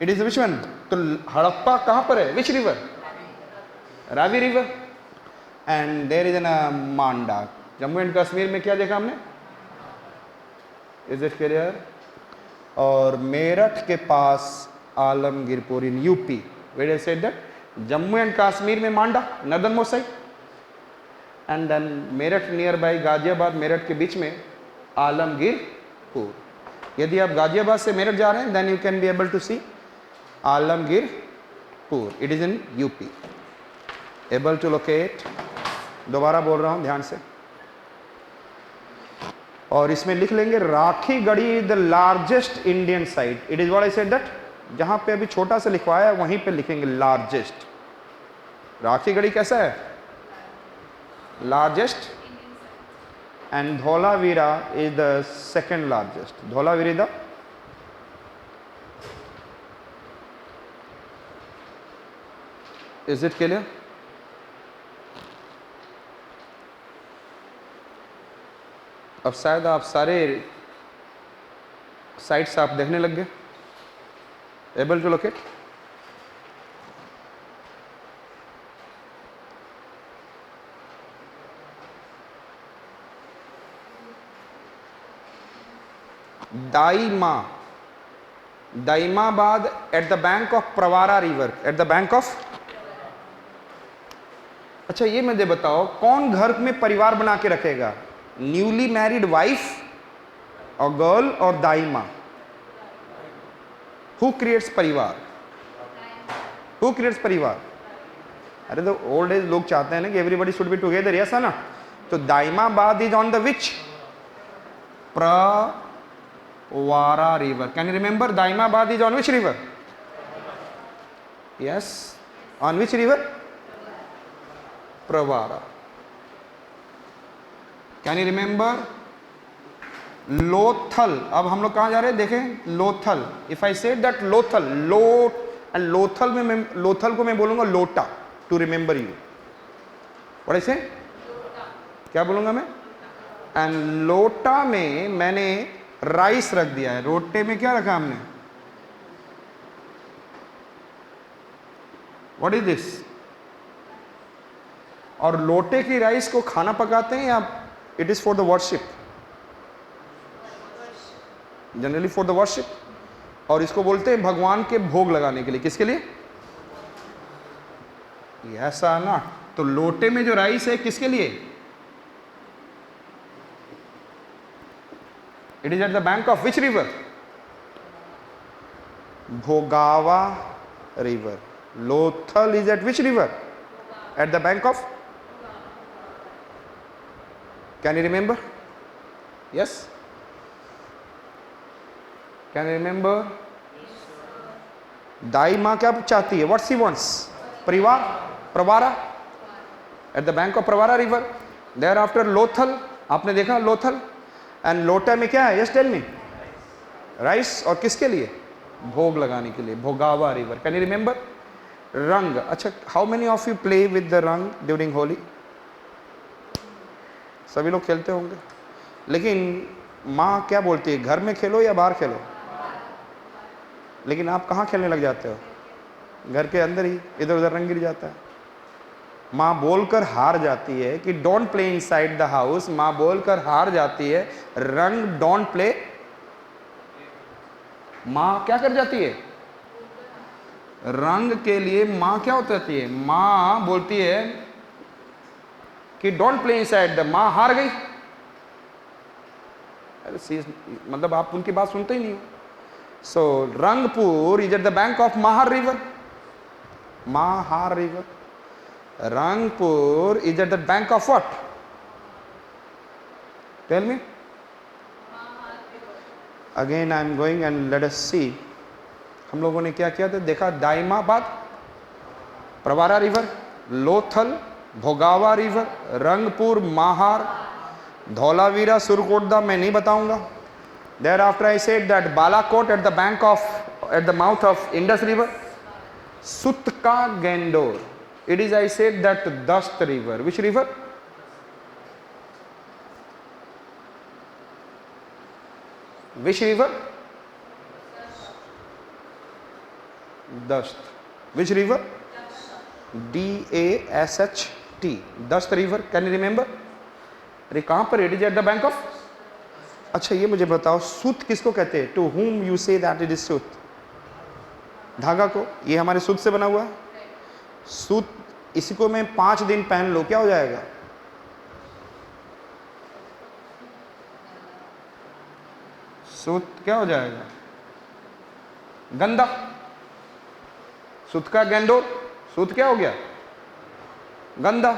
It is which one? तो हड़प्पा कहां पर है? Which river? Ravi river. And there is an Manda. Jammu and Kashmir में क्या देखा हमने? Is it clear? और मेरठ के पास Alamgirpur in UP. Where I said that Jammu and Kashmir में Manda northern most side, and then Meerut near by Ghaziabad, Meerut के बीच में आलमगीरपुर. यदि आप गाजियाबाद से मेरठ जा रहे हैं then you can be able to see Alamgirpur. It is in UP. Able to locate. दोबारा बोल रहा हूं ध्यान से, और इसमें लिख लेंगे Rakhi Garhi the largest Indian site. It is what I said that जहां पे अभी छोटा सा लिखवाया है वहीं पे लिखेंगे लार्जेस्ट. राखी गढ़ी कैसा है? Largest. And Dholavira is the second largest. Dholavira the is it clear? अब शायद आप सारे साइट्स आप देखने लग गए. Able to locate. Daima, Daimabad at the bank of Pravara river. At the bank of. अच्छा ये मुझे बताओ कौन घर में परिवार बना के रखेगा? न्यूली मैरिड वाइफ और गर्ल और दाइमा. हु क्रिएट्स परिवार? हु क्रिएट्स परिवार? अरे तो ओल्ड एज लोग चाहते हैं ना कि everybody should be together. Yes है ना? तो Daimabad is on the which? Pravara river. Can you remember Daimabad is on which river? Yes, on which river? Pravara. Can you remember Lothal? अब हम लोग कहां जा रहे हैं देखें. Lothal. If I said that Lothal, Lothal में लोथल को मैं बोलूंगा लोटा to remember you. What I say? क्या बोलूंगा मैं? एंड लोटा में मैंने राइस रख दिया है. रोटे में क्या रखा हमने? What is this? और लोटे की राइस को खाना पकाते हैं या it is for the worship? Generally for the worship. और इसको बोलते हैं भगवान के भोग लगाने के लिए. किसके लिए? ऐसा ना. तो लोटे में जो राइस है किसके लिए? It is at the bank of which river? Bhogava river. Lothal is at which river? At the bank of. Can you remember? Yes, can you remember? दाई माँ क्या चाहती है? What she wants? परिवार. Pravara. At the bank of Pravara river. There after Lothal. आपने देखा Lothal. And लोटा में क्या है? Yes tell me. राइस. और किसके लिए? भोग लगाने के लिए. भोगावा रिवर. Can you remember? रंग. अच्छा, how many of you play with the रंग ड्यूरिंग होली? सभी लोग खेलते होंगे. लेकिन माँ क्या बोलती है? घर में खेलो या बाहर खेलो? लेकिन आप कहाँ खेलने लग जाते हो? घर के अंदर ही. इधर उधर रंग गिर जाता है. माँ बोलकर हार जाती है कि don't play inside the house. माँ बोलकर हार जाती है रंग डोंट प्ले. माँ क्या कर जाती है? रंग के लिए माँ क्या होती है? माँ बोलती है कि डोंट प्ले इनसाइड द. माँ हार गई. अरे मतलब आप उनकी बात सुनते ही नहीं हो. So Rangpur is at the bank of Mahar river. Mahar river. Rangpur is at the bank of what? Tell me. Again I am going and let us see. हम लोगों ने क्या किया था? देखा दाइमाबाद, प्रवारा रिवर, लोथल, भोगावा रिवर, रंगपुर, महार, धौलावीरा, सुरकोटदा मैं नहीं बताऊंगा. Thereafter I said that Balakot at the bank of, at the mouth of Indus river, Sutka Gendor. It is, I said, that Dast river. Which river? Which river? Dasht. Which river? D-A-S-H-T. Dasht river. Can you remember? अरे कहाँ पर? It is at the bank of. अच्छा ये मुझे बताओ, सूत किसको कहते हैं? To whom you say that it is सूत? धागा को. ये हमारे सूत से बना हुआ है. सूत, इसी को मैं 5 दिन पहन लो, क्या हो जाएगा? सूत क्या हो जाएगा? गंदा. सूत का गेंडोर. सूत क्या हो गया? गंदा.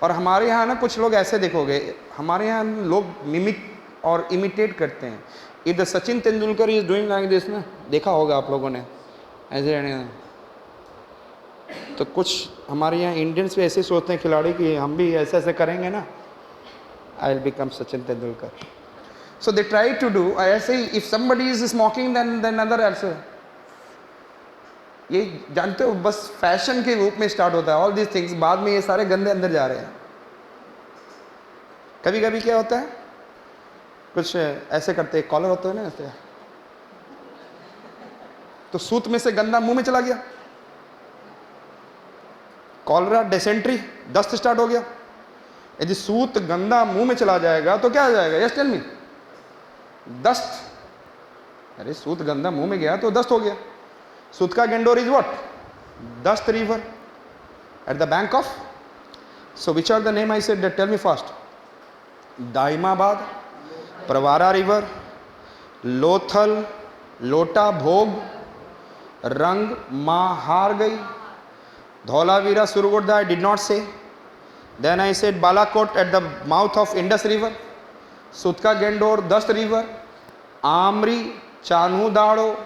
और हमारे यहाँ ना कुछ लोग ऐसे देखोगे, हमारे यहाँ लोग मिमिक और इमिटेट करते हैं. इधर Sachin Tendulkar is doing like this ना, देखा होगा आप लोगों ने ऐसे. तो कुछ हमारे यहाँ इंडियंस भी ऐसे सोचते हैं खिलाड़ी कि हम भी ऐसे ऐसे करेंगे ना, I will become Sachin Tendulkar. So they try to do ऐसे ही. If somebody is smoking then other also. ये जानते हो, बस फैशन के रूप में स्टार्ट होता है ऑल दीज थिंग्स. बाद में ये सारे गंदे अंदर जा रहे हैं. कभी कभी क्या होता है, कुछ ऐसे करते हैं, कॉलर होते हैं ना ऐसे, तो सूत में से गंदा मुंह में चला गया. कॉलरा, डिसेंट्री, दस्त स्टार्ट हो गया. यदि सूत गंदा मुंह में चला जाएगा तो क्या हो जाएगा? Yes tell me. दस्त. अरे सूत गंदा मुंह में गया तो दस्त हो गया. सूत का गेंडोर इज व्हाट? दस्त river at the bank of. So which are the name I said? Tell me fast. Daimabad, Pravara river, Lothal, लोटा भोग, रंग मां हार गई, Dholavira सुरगोडा I did not say. Then I said Balakot at the mouth of Indus river, Sutka Gendor, Dast river, Amri, Chanu Dado,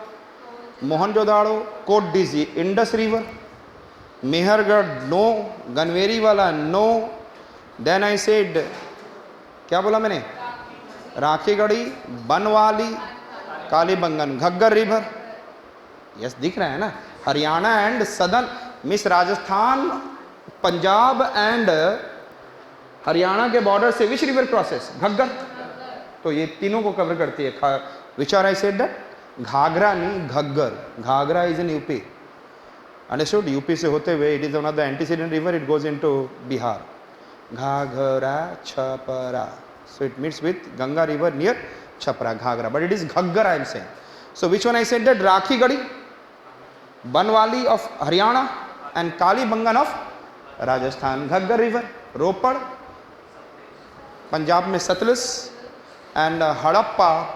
Mohenjo-daro, Kot Dizi, Indus river, Mehergarh no, Ganveri wala no. Then I said, क्या बोला मैंने? Rakhigarhi, Banawali, Kalibangan, Ghaggar river. Yes दिख रहा है ना. Haryana and southern miss Rajasthan, Punjab and Haryana के border से which river crosses? Ghaggar. तो ये तीनों को कवर करती है. Which are I said that? Ghaghara नहीं, Ghaggar. Ghaghara is in UP. Understood? UP से होते हुए it is one of the antecedent river, it goes into Bihar. Ghaghara Chhapra. So it meets with Ganga river near Chhapra, Ghagra, but it is Ghaggar I am saying. So which one I said that? Rakhigadi, Banwali of Haryana and Kalibangan of Rajasthan. Ghaggar river, Ropar, Punjab mein Satluj, and Hadappa,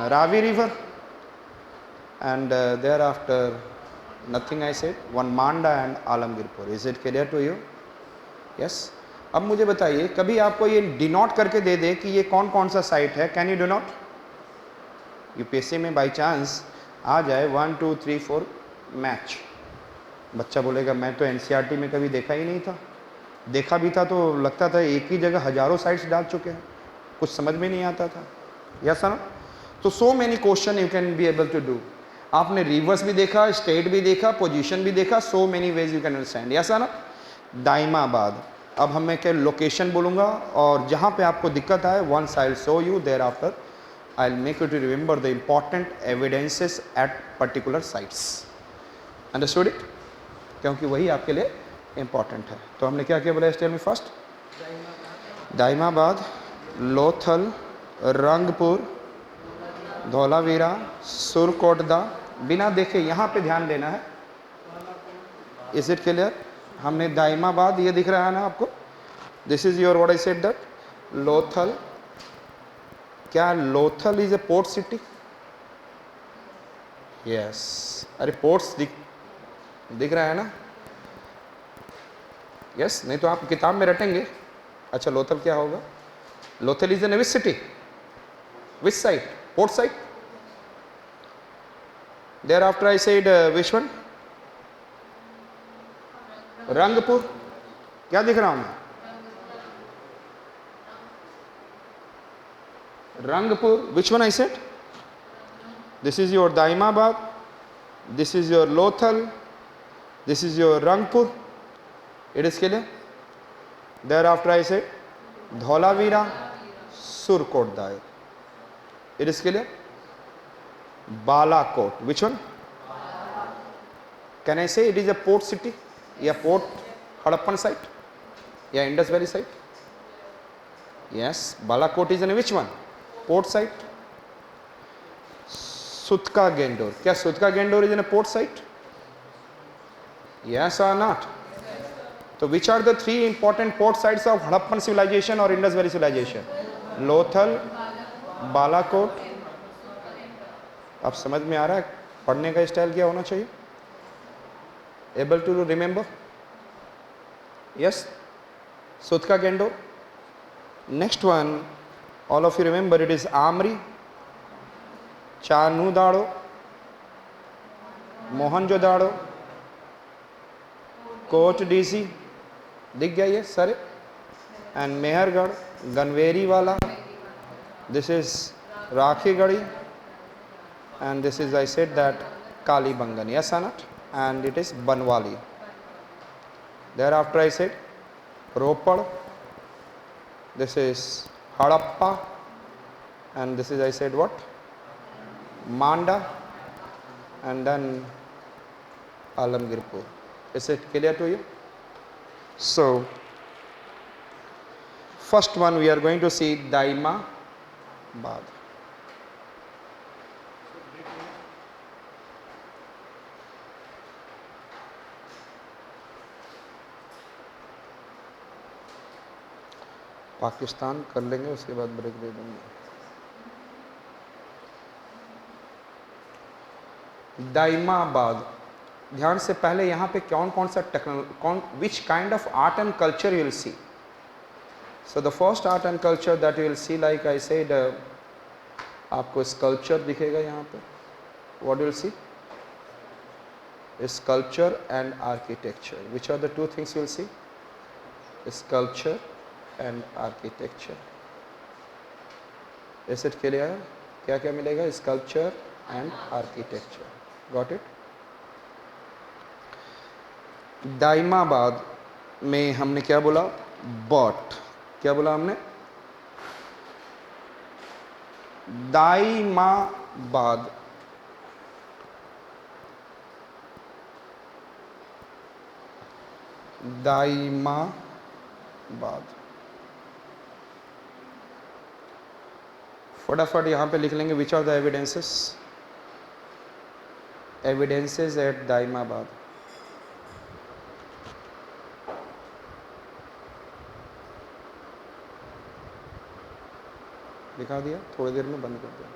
Ravi river, and thereafter nothing I said. One Manda and Alamgirpur. Is it clear to you? Yes. अब मुझे बताइए, कभी आपको ये denote करके दे दे कि ये कौन कौन सा साइट है, कैन यू डिनोट? यूपीएससी में बाय चांस आ जाए 1 2 3 4 मैच, बच्चा बोलेगा मैं तो एनसीईआरटी में कभी देखा ही नहीं था, देखा भी था तो लगता था एक ही जगह हजारों साइट्स डाल चुके हैं, कुछ समझ में नहीं आता था. Yes sir? तो so many question you can be able to do. आपने रिवर्स भी देखा, स्टेट भी देखा, पोजीशन भी देखा, so many ways you can understand. Yes sir? Daimabad. अब हम मैं क्या लोकेशन बोलूँगा और जहाँ पे आपको दिक्कत आए once I will show you, thereafter I will make you to remember the important evidences at particular sites. Understood it? क्योंकि वही आपके लिए इम्पॉर्टेंट है. तो हमने क्या किया बोला? स्टेल में फर्स्ट दाइमाबाद, लोथल, रंगपुर, धौलावीरा, सुरकोटदा. बिना देखे यहाँ पे ध्यान देना है. Is it clear? हमने दाइमाबाद, ये दिख रहा है ना आपको? This is your what I said that Lothal. क्या Lothal is a port city? Yes. अरे पोर्ट्स दिख रहा है ना? यस. नहीं तो आप किताब में रटेंगे. अच्छा लोथल क्या होगा? Lothal is in which city? Which side? Port side. Thereafter I said which one? Rangpur. क्या दिख रहा हूं मैं? Rangpur. Which one I said? This is your Daimabad, this is your Lothal, this is your Rangpur. It is clear? Thereafter I said Dholavira, Surkotada. It is clear? Balakot. Which one? Can I say it is a port city? Yeah, port Harappan site? Yeah, Indus Valley site? Yes, Balakot is in which one? Port site? Sutka Gendor. Kya Sutka Gendor is in a port site? Yes or not? So which are the three important port sites of Harappan civilization or Indus Valley civilization? Lothal, Balakot. अब समझ में आ रहा है पढ़ने का style क्या होना चाहिए? Able to remember? Yes? Sutka Gendor. Next one, all of you remember, it is Amri, Chanudaro, Mohenjo-daro, Kot Diji दिख गया ये सारे, and Mehrgarh, Ganweriwala, this is Rakhigarhi, and this is I said that Kalibangan, yes or not, and it is Banwali. Thereafter I said Ropad, this is Harappa, and this is I said what? Manda, and then Alamgirpur. Is it clear to you? So first one we are going to see Daimabad. Pakistan कर लेंगे, उसके बाद break दे देंगे. दाइमाबाद. ध्यान से पहले यहाँ पे कौन सा which kind of art and culture you will see. So the first art and culture that you will see, like I said, आपको स्कल्पचर दिखेगा यहाँ पे. What you will see? Sculpture and architecture. Which are the two things you will see? Sculpture and architecture. Is it clear? क्या क्या मिलेगा? Sculpture and architecture. Got it? Daimabad में हमने क्या बोला? बॉट. क्या बोला हमने? दाइमाबाद. दाइमाबाद. फटाफट यहां पे लिख लेंगे. Which are the evidences? Evidences at Daimabad. दिखा दिया, थोड़ी देर में बंद कर दिया.